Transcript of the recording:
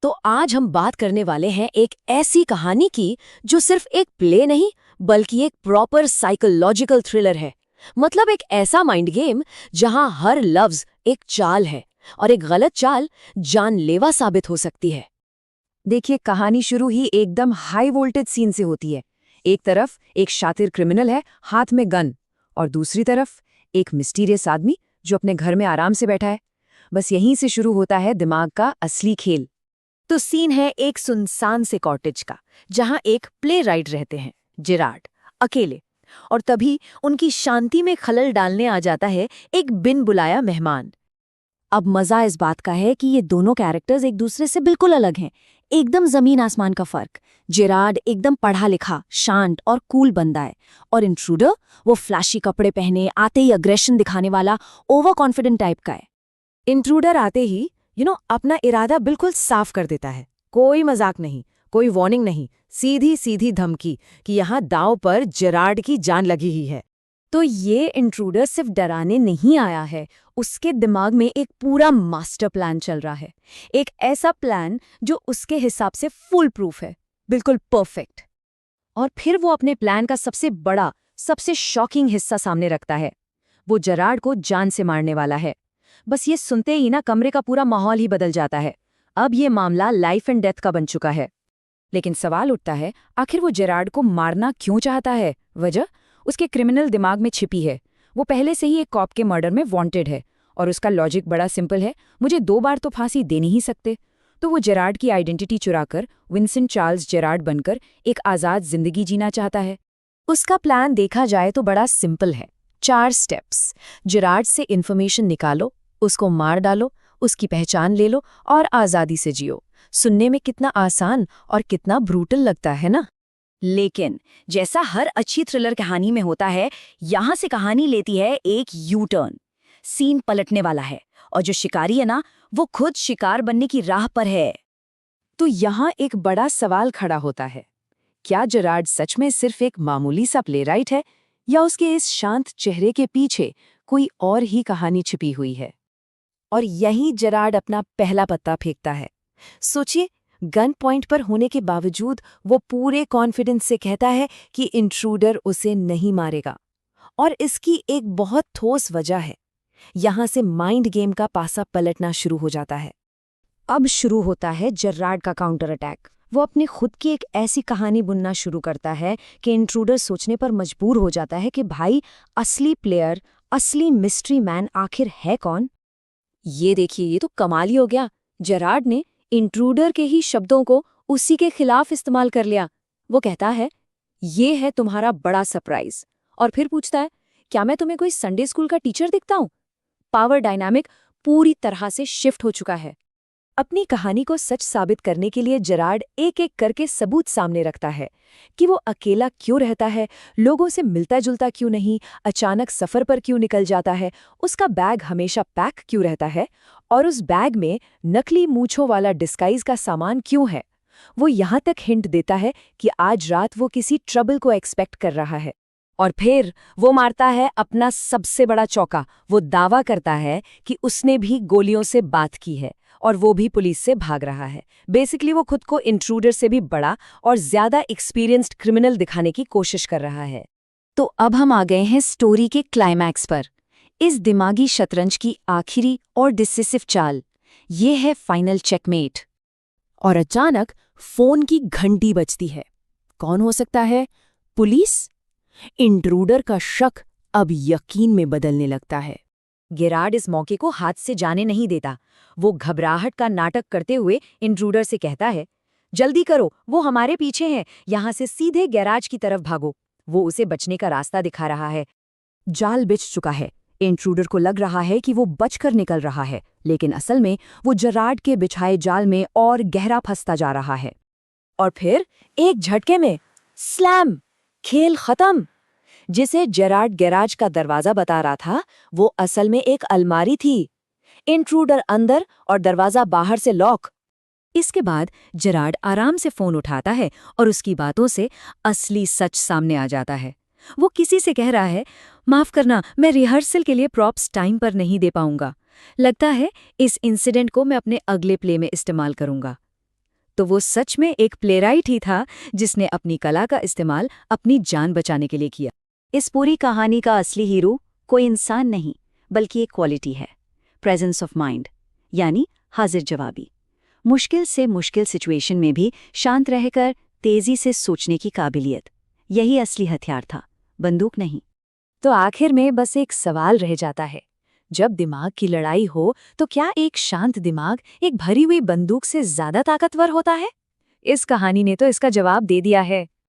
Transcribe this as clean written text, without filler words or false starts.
तो आज हम बात करने वाले हैं एक ऐसी कहानी की जो सिर्फ एक प्ले नहीं बल्कि एक प्रॉपर साइकोलॉजिकल थ्रिलर है। मतलब एक ऐसा माइंड गेम जहां हर लफ्ज एक चाल है और एक गलत चाल जानलेवा साबित हो सकती है। देखिए, कहानी शुरू ही एकदम हाई वोल्टेज सीन से होती है। एक तरफ एक शातिर क्रिमिनल है, हाथ में गन, और दूसरी तरफ एक मिस्टीरियस आदमी जो अपने घर में आराम से बैठा है। बस यहीं से शुरू होता है दिमाग का असली खेल। तो सीन है एक सुनसान से कॉटेज का, जहां एक प्ले राइट रहते हैं, जेरार्ड, अकेले। और तभी उनकी शांति में खलल डालने आ जाता है एक बिन बुलाया मेहमान। अब मजा इस बात का है कि ये दोनों कैरेक्टर्स एक दूसरे से बिल्कुल अलग हैं, एकदम जमीन आसमान का फर्क। जेरार्ड एकदम पढ़ा लिखा, शांत और कूल बंदा है, और इंट्रूडर वो फ्लैशी कपड़े पहने, आते ही अग्रेशन दिखाने वाला, ओवर कॉन्फिडेंट टाइप का है। इंट्रूडर आते ही अपना इरादा बिल्कुल साफ कर देता है। कोई मजाक नहीं, कोई वार्निंग नहीं, सीधी सीधी धमकी कि यहाँ दांव पर जेरार्ड की जान लगी ही है। तो ये इंट्रूडर सिर्फ डराने नहीं आया है, उसके दिमाग में एक पूरा मास्टर प्लान चल रहा है। एक ऐसा प्लान जो उसके हिसाब से फुल प्रूफ है, बिल्कुल परफेक्ट। और फिर वो अपने प्लान का सबसे बड़ा, सबसे शॉकिंग हिस्सा सामने रखता है। वो जेरार्ड को जान से मारने वाला है। बस ये सुनते ही ना कमरे का पूरा माहौल ही बदल जाता है। अब ये मामला लाइफ एंड डेथ का बन चुका है। लेकिन सवाल उठता है, आखिर वो जेरार्ड को मारना क्यों चाहता है? वजह उसके क्रिमिनल दिमाग में छिपी है। वो पहले से ही एक कॉप के मर्डर में वांटेड है, और उसका लॉजिक बड़ा सिंपल है, मुझे 2 बार तो फांसी दे नहीं सकते। तो वो जेरार्ड की आइडेंटिटी चुराकर विंसेंट चार्ल्स जेरार्ड बनकर एक आज़ाद जिंदगी जीना चाहता है। उसका प्लान देखा जाए तो बड़ा सिंपल है। 4 स्टेप्स। जेरार्ड से इन्फॉर्मेशन निकालो, उसको मार डालो, उसकी पहचान ले लो और आज़ादी से जियो। सुनने में कितना आसान और कितना ब्रूटल लगता है ना? लेकिन जैसा हर अच्छी थ्रिलर कहानी में होता है, यहाँ से कहानी लेती है एक यू टर्न। सीन पलटने वाला है, और जो शिकारी है ना, वो खुद शिकार बनने की राह पर है। तो यहाँ एक बड़ा सवाल खड़ा होता है, क्या जेरार्ड सच में सिर्फ एक मामूली सा प्लेराइट है, या उसके इस शांत चेहरे के पीछे कोई और ही कहानी छिपी हुई है? और यहीं जेरार्ड अपना पहला पत्ता फेंकता है। सोचिए, गन पॉइंट पर होने के बावजूद वो पूरे कॉन्फिडेंस से कहता है कि इंट्रूडर उसे नहीं मारेगा। और इसकी एक बहुत ठोस वजह है। यहाँ से माइंड गेम का पासा पलटना शुरू हो जाता है। अब शुरू होता है जेरार्ड का काउंटर अटैक। वो अपनी खुद की एक ऐसी कहानी बुनना शुरू करता है कि इंट्रूडर सोचने पर मजबूर हो जाता है कि भाई, असली प्लेयर, असली मिस्ट्री मैन आखिर है कौन? ये देखिए, ये तो कमाल ही हो गया। जेरार्ड ने इंट्रूडर के ही शब्दों को उसी के खिलाफ इस्तेमाल कर लिया। वो कहता है, ये है तुम्हारा बड़ा सरप्राइज। और फिर पूछता है, क्या मैं तुम्हें कोई संडे स्कूल का टीचर दिखता हूं? पावर डायनामिक पूरी तरह से शिफ्ट हो चुका है। अपनी कहानी को सच साबित करने के लिए जेरार्ड एक एक करके सबूत सामने रखता है कि वो अकेला क्यों रहता है, लोगों से मिलता जुलता क्यों नहीं, अचानक सफर पर क्यों निकल जाता है, उसका बैग हमेशा पैक क्यों रहता है, और उस बैग में नकली मूंछों वाला डिस्गाइज का सामान क्यों है। वो यहाँ तक हिंट देता है कि आज रात वो किसी ट्रबल को एक्सपेक्ट कर रहा है। और फिर वो मारता है अपना सबसे बड़ा चौका। वो दावा करता है कि उसने भी गोलियों से बात की है, और वो भी पुलिस से भाग रहा है। बेसिकली वो खुद को इंट्रूडर से भी बड़ा और ज्यादा एक्सपीरियंस्ड क्रिमिनल दिखाने की कोशिश कर रहा है। तो अब हम आ गए हैं स्टोरी के क्लाइमैक्स पर, इस दिमागी शतरंज की आखिरी और डिसिसिव चाल। ये है फाइनल चेकमेट। और अचानक फोन की घंटी बजती है। कौन हो सकता है? पुलिस? इंट्रूडर का शक अब यकीन में बदलने लगता है। जेरार्ड इस मौके को हाथ से जाने नहीं देता। वो घबराहट का नाटक करते हुए इंट्रूडर से कहता है, जल्दी करो, वो हमारे पीछे हैं, यहाँ से सीधे गैराज की तरफ भागो। वो उसे बचने का रास्ता दिखा रहा है। जाल बिछ चुका है। इंट्रूडर को लग रहा है कि वो बचकर निकल रहा है, लेकिन असल में वो जेरार्ड के बिछाए जाल में और गहरा फंसता जा रहा है। और फिर एक झटके में स्लैम, खेल खत्म। जिसे जेरार्ड गैराज का दरवाजा बता रहा था, वो असल में एक अलमारी थी। इंट्रूडर अंदर और दरवाजा बाहर से लॉक। इसके बाद जेरार्ड आराम से फोन उठाता है और उसकी बातों से असली सच सामने आ जाता है। वो किसी से कह रहा है, माफ करना, मैं रिहर्सल के लिए प्रॉप्स टाइम पर नहीं दे पाऊंगा। लगता है इस इंसिडेंट को मैं अपने अगले प्ले में इस्तेमाल करूंगा। तो वो सच में एक प्लेराइट ही था जिसने अपनी कला का इस्तेमाल अपनी जान बचाने के लिए किया। इस पूरी कहानी का असली हीरो कोई इंसान नहीं, बल्कि एक क्वालिटी है, प्रेजेंस ऑफ माइंड, यानी हाजिर जवाबी। मुश्किल से मुश्किल सिचुएशन में भी शांत रहकर तेजी से सोचने की काबिलियत, यही असली हथियार था, बंदूक नहीं। तो आखिर में बस एक सवाल रह जाता है, जब दिमाग की लड़ाई हो तो क्या एक शांत दिमाग एक भरी हुई बंदूक से ज्यादा ताकतवर होता है? इस कहानी ने तो इसका जवाब दे दिया है।